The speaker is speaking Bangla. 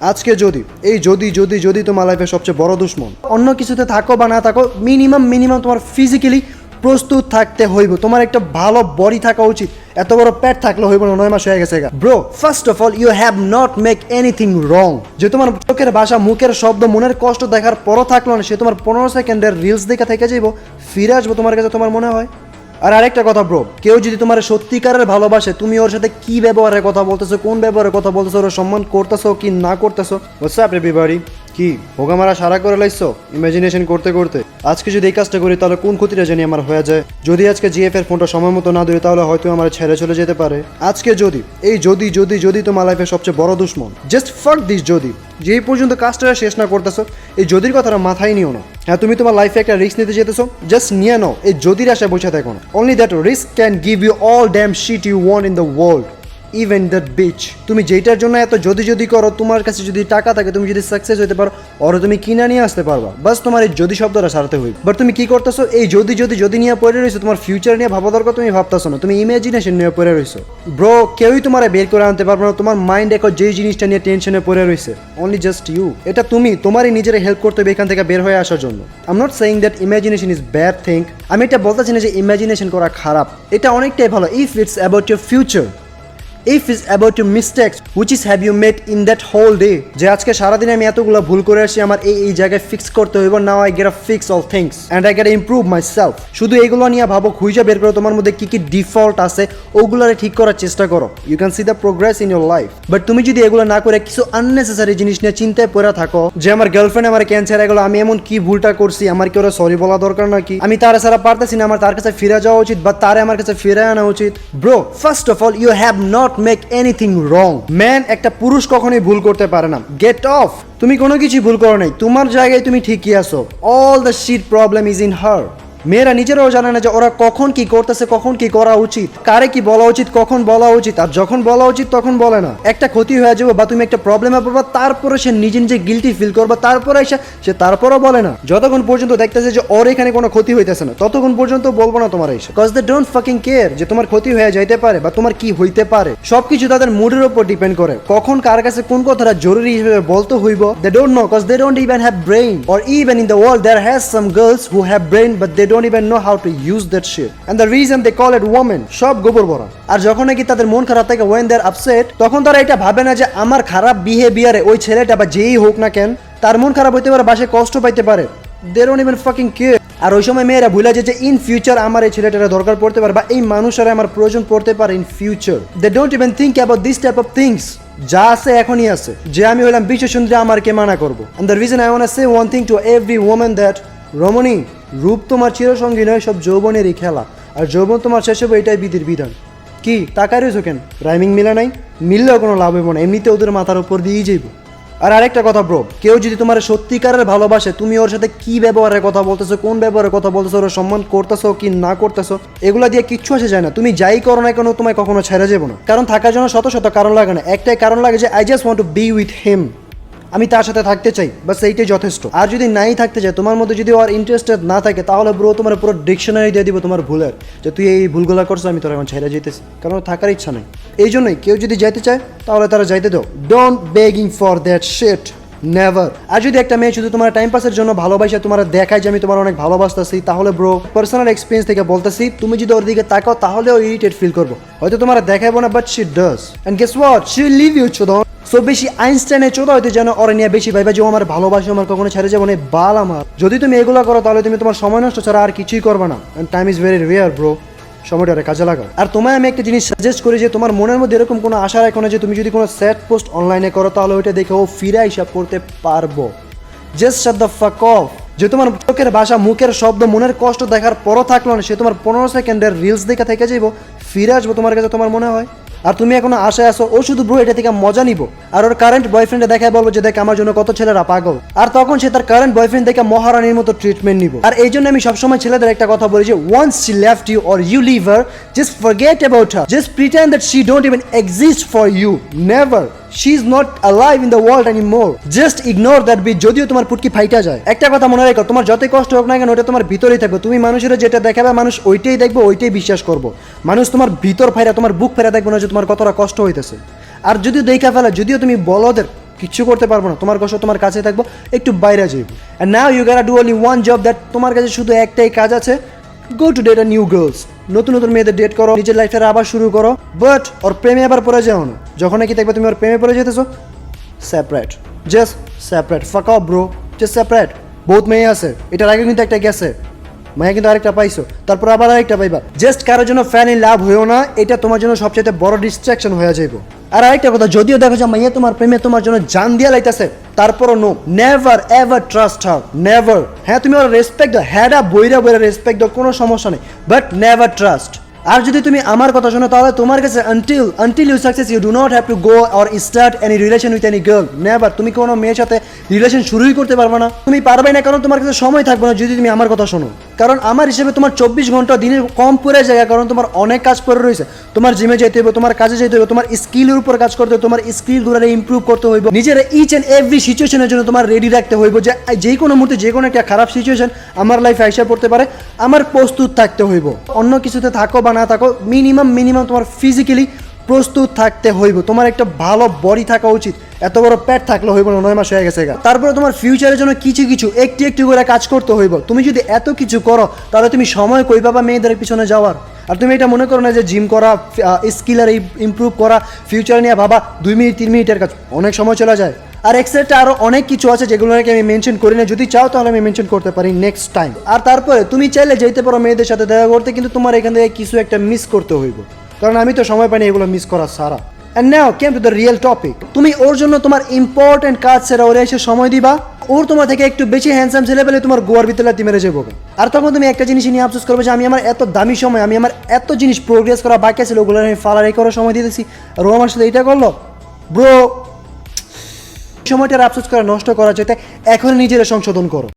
আজকে যদি তোমার লাইফে সবচেয়ে বড় দুশ্মন অন্য কিছুতে থাকো বা না থাকো, মিনিমাম তোমার ফিজিক্যালি প্রস্তুত থাকতে হইব। তোমার একটা ভালো বডি থাকা উচিত। এত বড় পেট থাকলে হইব না, 9 মাস হয়ে গেছে bro. First of all you have not make anything wrong. যে তোমার চোখের ভাষা, মুখের শব্দ, মনের কষ্ট দেখার পরও থাকলো না, সে তোমার 15 সেকেন্ডের রিলস দেখে থেকে যাইব, ফিরে আসবো তোমার কাছে তোমার মনে হয়। আর আরেকটা কথা ব্রো, কেউ যদি তোমার সত্যিকারের ভালোবাসে, তুমি ওর সাথে কি ব্যবহারের কথা বলতেছো, কোন ব্যবহারের কথা বলতেছো, ওর সম্মান করতেছো কি না করতেছো। হোয়াটস আপ এভরিবডি, কি হোগামারা সারা করে লাইছো ইমাজিনেশন করতে করতে। আজকে যদি এই কাজটা করি তাহলে কোন ক্ষতিটা জানি আমার হয়ে যায়। যদি আজকে জিএফ এর ফোনটা সময় মতো না দিই তাহলে হয়তো আমার ছেড়ে চলে যেতে পারে। আজকে যদি তোমার লাইফে সবচেয়ে বড় দুশ্মন, জাস্ট ফাক দিস যদি। যেই পর্যন্ত কাজটা শেষ না করতেছো, এই যদির কথাটা মাথায় নিও না। হ্যাঁ, তুমি তোমার লাইফে একটা রিস্ক নিতে যেতেছো, জাস্ট নিয়ে নাও। এই যদির আশায় বসে থাকো না। Only that risk can give you all damn shit you want in the world, even that bitch. তুমি যেটার জন্য এত যদি করো, তোমার কাছে যদি টাকা থাকে, তুমি যদি সাকসেস হতে পারো, ওরা তুমি কিনা নিয়ে আসতে পারবা। বাস তোমার এই যদি শব্দটা সারতে হইবে। বাট তুমি কি করতেছো, এই যদি নিয়ে পড়ে রয়েছো। তোমার ফিউচার নিয়ে ভাবা দরকার, তুমি ভাবতেছো না, তুমি ইমাজিনেশন নিয়ে পড়ে রয়েছো। ব্রো, কেউই তোমার বের করে আনতে পারবে না। তোমার মাইন্ড এখন যেই জিনিসটা নিয়ে টেনশনে পড়ে রয়েছে, অনলি জাস্ট ইউ। এটা তুমি তোমারই নিজের হেল্প করতে হবে এখান থেকে বের হয়ে আসার জন্য। I am not saying that imagination is bad thing. আমি এটা বলতেছি না যে ইমাজিনেশন করা খারাপ। এটা অনেকটাই ভালো if it's about your future, if it's about your mistakes which is have you made in that whole day। যে আজকে সারাদিন আমি এতগুলো ভুল করে আসি, আমার এই জায়গায় ফিক্স করতে হইব। Now I get fix all things and I get improve my self. শুধু এইগুলো নিয়ে ভাবো, খুঁজে বের করো তোমার মধ্যে কি কি ডিফল্ট আছে, ওগুলোরে ঠিক করার চেষ্টা করো। You can see the progress in your life. But তুমি যদি এগুলো না করে কিছু আননেসেসারি জিনিস নিয়ে চিন্তায় পড়ে থাকো, যে আমার গার্লফ্রেন্ড আমার ক্যান্সার, এগুলো আমি এমন কি ভুলটা করছি, আমার কি ওরা সরি বলা দরকার নাকি, আমি তারা ছাড়া পারতেছি না, আমার তার কাছে ফিরে যাওয়া উচিত বা তারে আমার কাছে ফিরে আনা উচিত। Bro, first of all you have not make anything wrong. Man, একটা পুরুষ কখনোই ভুল করতে পারে না। Get off. তুমি কোনো কিছু ভুল করো নাই, তোমার জায়গায় তুমি ঠিকই আছো। All the shit problem is in her. মেয়েরা নিজেরাও জানে না যে ওরা কখন কি করতেছে, কখন কি করা উচিত, কারে কি বলা উচিত, কখন বলা উচিত, আর যখন বলা উচিত তখন বলে না। একটা ক্ষতি হয়ে যাবে বা তুমি একটা প্রবলেমে পড়বা, তারপরে সে নিজে গিলটি ফিল করবা, তারপরে সে তারপরও বলে না। যতক্ষণ পর্যন্ত দেখতেছে যে ওর এখানে কোনো ক্ষতি হইতেছে না, ততক্ষণ পর্যন্ত বলবো না তোমার এসে। Cause they don't fucking care যে তোমার ক্ষতি হয়ে যাইতে পারে বা তোমার কি হইতে পারে। সবকিছু তাদের মুডের উপর ডিপেন্ড করে, কখন কার কাছে কোন কথাটা জরুরি হিসেবে বলতে হইব। They don't know, cause they don't even have brain. Or even in the world there has some girls who have brain but they don't even know how to use that shit and the reason they call it woman। সব গোবর ভরা। আর যখন নাকি তাদের মন খারাপ থাকে, when they're upset, তখন তারা এটা ভাবে না যে আমার খারাপ বিহেভিয়ারে ওই ছেলেটা বা যেই হোক না কেন তার মন খারাপ হইতে পারে, বাসায় কষ্ট পাইতে পারে। they don't even fucking care। আর ওই সময় মেয়েরা ভুলে যায় যে ইন ফিউচার আমার এই ছেলেটার দরকার পড়তে পারে বা এই মানুষের আমার প্রয়োজন পড়তে পারে in future. they don't even think about this type of things। যা আছে এখনই আছে, যে আমি হইলাম বিশ্ব সুন্দরী, আমার কে মানা করবো। and the reason I wanna say one thing to every woman that রমণী, রূপ তোমার চিরসঙ্গী নয়, সব যৌবনেরই খেলা, আর যৌবন তোমার শেষ হবে, এটাই বিধির বিধান। কি তাকাই রয়েছো কেন? রাইমিং মিলা নাই? মিললেও কোনো লাভ হইব না, এমনিতে ওদের মাথার উপর দিয়েই যাইব। আর আরেকটা কথা ব্রো, কেউ যদি তোমার সত্যিকারের ভালোবাসে, তুমি ওর সাথে কি ব্যবহারের কথা বলতেছো, কোন ব্যবহারের কথা বলতেছো, ওর সম্মান করতেছো কি না করতেছো, এগুলা দিয়ে কিচ্ছু আসে যায় না। তুমি যাই করো না কেন, তোমায় কখনো ছেড়ে যাবো না। কারণ থাকার জন্য শত শত কারণ লাগে না, একটাই কারণ লাগে যে I just want to B with him. আমি তার সাথে থাকতে চাই, বাস এইটাই যথেষ্ট। আর যদি নাই থাকতে চাই, তোমার মধ্যে যদি ওর ইন্টারেস্টেড না থাকে, তাহলে ব্রো তোমার পুরো ডিকশনারি দিয়ে দিব তোমার ভুলের, যে তুই এই ভুলগুলো করছো, আমি তোর এখন ছেড়ে যেতেছি, কারণ থাকার ইচ্ছা নেই। এই জন্যই কেউ যদি যাইতে চায় তাহলে তারা যাইতে দাও। Don't begging for that shit, never. আর যদি একটা মেয়ে শুধু তোমার টাইম পাসের জন্য ভালোবাসে, তোমার দেখায় যে আমি তোমার অনেক ভালোবাসতেছি, তাহলে ব্রো পার্সোনাল এক্সপিরিয়েন্স থেকে বলতেছি, তুমি যদি ওর দিকে তাকাও তাহলেও ইরিটেট ফিল করবো। হয়তো তোমার দেখাবো না, but she does, and guess what, she leave you চোদন। সো বেশি আইনস্টাইনের চোদা হইতে যেন ওরা নিয়ে বেশি ভাইবা যে আমার ভালোবাসে, আমার কখনো ছেড়ে যাবো না, বাল আমার। যদি তুমি এগুলো করো তাহলে তুমি তোমার সময় নষ্ট ছাড়া আর কিছুই করবে না। And time is very rare bro, সময়টারে কাজে লাগাও। আর তোমায় আমি একটা জিনিস সাজেস্ট করি, যে তোমার মনের মধ্যে এরকম কোনো আশা রাখো না যে তুমি যদি কোনো স্যাড পোস্ট অনলাইনে করো তাহলে ওইটা দেখে ও ফিরে হিসাব করতে পারবো। Just shut the fuck of. যে তোমার চোখের ভাষা, মুখের শব্দ, মনের কষ্ট দেখার পরও থাকলো না, সে তোমার 15 সেকেন্ডের রিলস দেখে থেকে যাইব, ফিরে আসবো তোমার কাছে তোমার মনে হয়। আর তুমি এখনো আশায় আসো ও শুধু ব্রো এটা থেকে মজা নিব, আর ওর কারেন্ট বয়ফ্রেন্ডে দেখায় বলবো যে দেখ আমার জন্য কত ছেলেরা পাগল, আর তখন সে তার কারেন্ট বয়ফ্রেন্ড দেখে মহারানীর মতো ট্রিটমেন্ট নিব। আর এই জন্য আমি সবসময় ছেলেদের একটা কথা বলি যে once she left you or you leave her, just forget about her, just pretend that she don't even exist for you, never. She is not alive in the world anymore. Just ignore that bitch, যদিও তোমার পুটকি ফাইটা যায়। একটা কথা মনে রাখো, তোমার যতই কষ্ট হোক না কেন, ওটা তোমার ভিতরেই থাকবে। তুমি মানুষের যেটা দেখাবে, মানুষ ওইটাই দেখবে, ওইটাই বিশ্বাস করবো। মানুষ তোমার ভিতর ফাইরা, তোমার বুক ফেরা দেখবে না যে তোমার কতটা কষ্ট হইতেছে। আর যদিও দেখা ফেলা, যদিও তুমি বলদের কিচ্ছু করতে পারবো না, তোমার কষ্ট তোমার কাছে থাকবো, একটু বাইরে যাইবো। And now you gotta do only one job, that তোমার কাছে শুধু একটাই কাজ আছে, go to date a new girls. নতুন নতুন মেয়েদের ডেট করো, নিজের লাইফের আবার শুরু করো, বাট ওর প্রেমে আবার পড়ে যাও না। যখন নাকি দেখবে তুমি ওর প্রেমে পড়ে যেতেছো, সেপারেট, জাস্ট সেপারেট, ফাক অফ ব্রো, জাস্ট সেপারেট। বহুত মেয়ে আছে, এটার আগে কিন্তু একটা গেছে, মায়া কিন্তু আরেকটা পাইছো, তারপর আবার আরেকটা পাইবা। জাস্ট কারোর জন্য ফ্যান ইন লাভ হয়েও না, এটা তোমার জন্য সবচেয়ে বড় ডিস্ট্রাকশন হয়ে যাইবো। আর আরেকটা কথা, যদিও দেখো যে মাইয়া তোমার প্রেমে তোমার জন্য জান দিয়া লাইতাছে, তারপরও নো, নেভার এভার ট্রাস্ট হার, নেভার। হ্যাঁ তুমি ওর রেসপেক্ট দাও, হ্যাঁ বইরা বইরা রেসপেক্ট দাও, কোনো সমস্যা নেই, বাট নেভার ট্রাস্ট। আর যদি তুমি আমার কথা শোনো, তাহলে তোমার কাছে until you success you do not have to go or start any relation with any girl, never. তুমি কোনো মেয়ের সাথে রিলেশন শুরুই করতে পারবে না, তুমি পারবে না, কারণ তোমার কাছে সময় থাকবে না যদি তুমি আমার কথা শোনো। কারণ আমার হিসেবে তোমার 24 ঘন্টা দিনে কম পড়ে যায়, কারণ তোমার অনেক কাজ পড়ে রয়েছে। তোমার জিমে যেতে হবে, তোমার কাজে যেতে হবে, তোমার স্কিলের উপর কাজ করতে হবে, তোমার স্কিলগুলো ইমপ্রুভ করতে হইব, নিজের ইচ অ্যান্ড এভরি সিচুয়েশনের জন্য তোমার রেডি রাখতে হইব, যে কোনো মুহূর্তে যে কোনো একটা খারাপ সিচুয়েশন আমার লাইফে আইসা পড়তে পারে, আমার প্রস্তুত থাকতে হইব। অন্য কিছুতে থাকো বা না থাকো, মিনিমাম তোমার ফিজিক্যালি প্রস্তুত থাকতে হইব। তোমার একটা ভালো বডি থাকা উচিত, এত বড় পেট থাকলে হইব না, 9 মাস হয়ে গেছে। তারপরে তোমার ফিউচারের জন্য কিছু একটু করে কাজ করতে হইব। তুমি যদি এত কিছু করো, তাহলে তুমি সময় কই পাবা মেয়েদের পিছনে যাওয়ার? আর তুমি এটা মনে করো না যে জিম করা, স্কিল আর ইমপ্রুভ করা, ফিউচার নিয়ে ভাবা 2 মিনিট 3 মিনিটের কাজ, অনেক সময় চলে যায়। আর এক্সেট্রা আরও অনেক কিছু আছে যেগুলো নাকি আমি মেনশন করি না, যদি চাও তাহলে আমি মেনশন করতে পারি নেক্সট টাইম। আর তারপরে তুমি চাইলে যেতে পারো মেয়েদের সাথে দেখা করতে, কিন্তু তোমার এখান থেকে কিছু একটা মিস করতে হইব, কারণ আমি তো সময় পাইনি এগুলো মিস করা সারা। And now came to the real topic. তুমি ওর জন্য তোমার ইম্পর্টেন্ট কাজ সেরা ওরে এসে সময় দিবা, ওর তোমার থেকে একটু বেশি হ্যান্ডসাম ছেলে পেলে তোমার গোয়ার ভিতরে মেরে যাবো। আর তখন তুমি একটা জিনিস নিয়ে আফসোস করবে যে আমি আমার এত দামি সময়, আমি আমার এত জিনিস প্রোগ্রেস করা বাকি ছিল, ওগুলো আমি ফালার করার সময় দিতেছি, আর ও আমার সাথে এইটা করলো। ব্রো, সময়টার আফসোস করা নষ্ট করা যেতে এখন নিজেরা সংশোধন করো।